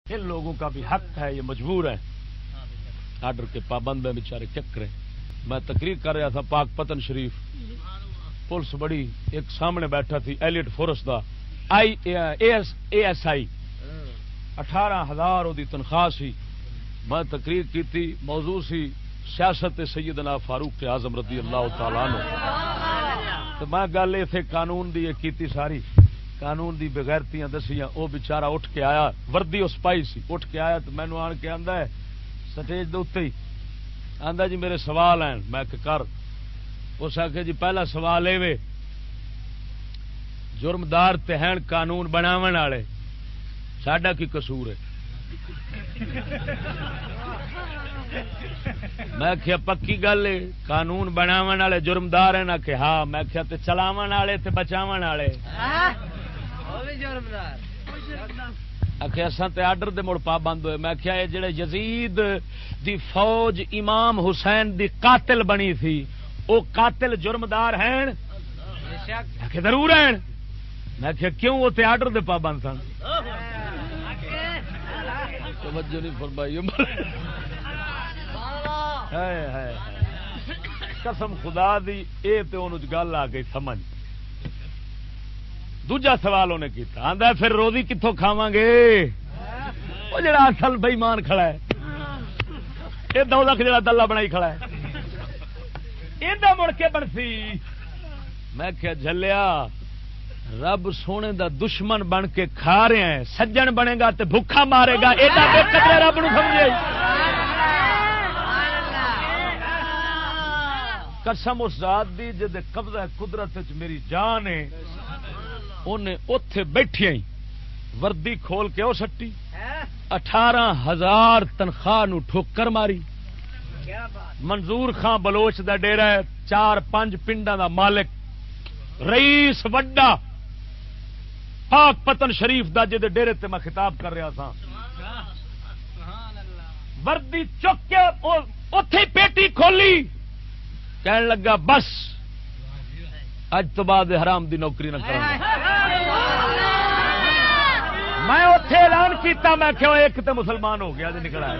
ان لوگوں کا بھی حق ہے، یہ مجبور ہیں، آرڈر کے پابند ہیں بیچارے، کیا کریں۔ میں تقریر کر رہا تھا پاک پتن شریف، پولیس بڑی ایک سامنے بیٹھا تھی ایلیٹ فورس دا ASI 18,000 وہ تنخواہ سی۔ میں تقریر کی تھی، موضوع سی سیاست سیدنا فاروق اعظم رضی اللہ تعالیٰ عنہ، تو میں گل اتنے قانون دی کیتی ساری، قانون دی بغیرتیاں دسیاں۔ وہ بچارا اٹھ کے آیا، وردی اس پائی سی، اٹھ کے آیا تو مینو آن کے آندا ہے سٹیج دے اتنے ہی، آندا جی میرے سوال ہیں۔ میں کہ کر۔ اس آخیا جی پہلا سوال اے جرمدار تے ہیں قانون بناون والے، ساڈا کی قصور ہے؟ میں کیا پکی گل ہے قانون بناون والے جرمدار ہیں؟ نہ کہ ہاں۔ میں کیا تے چلاون والے تے بچاون والے؟ اساں تے آرڈر دے مڑ پابند ہوئے۔ میں کیا یہ جڑے یزید دی فوج امام حسین دی قاتل بنی تھی، وہ قاتل جرمدار ہیں؟ کہ ضرور ہیں۔ میں کیا کیوں؟ وہ تے آرڈر دے پابند سن۔ توجہ نہیں فرمائی۔ قسم خدا دی اے تے انہوں گل آ گئی سمجھ۔ دوجا سوال انہیں کیتا، آندا پھر روزی کتوں کھاواں گے؟ وہ جڑا اصل بے ایمان کھڑا ہے، یہ 2 لاکھ جڑا دلہ بنائی کھڑا ہے، یہ مڑ کے بنسی۔ میں کیا جھلیا رب سونے دا دشمن بن کے کھا رہے ہیں، سجن بنے گا تے بھوکا مارے گا، ایڈا بے قدر رب نو سمجھے۔ قسم اس ذات دی جدے قبضہ قدرت وچ میری جان ہے، انہیں اتے بیٹھے ہی وردی کھول کے او سٹی، 18,000 تنخواہ نو ٹھوکر ماری۔ منظور خان بلوچ دا ڈیرا ہے، 4-5 پنڈاں دا مالک، رئیس وڈا پاک پتن شریف دا جدے ڈیرے تے میں خطاب کر رہا تھا، وردی چک کے اتے پیٹی کھولی، کہنے لگا بس اج تو بعد حرام دی نوکری نہ کروں گا۔ میں اتے اعلان کیتا، میں کیوں ایک تے مسلمان ہو گیا نکل آیا۔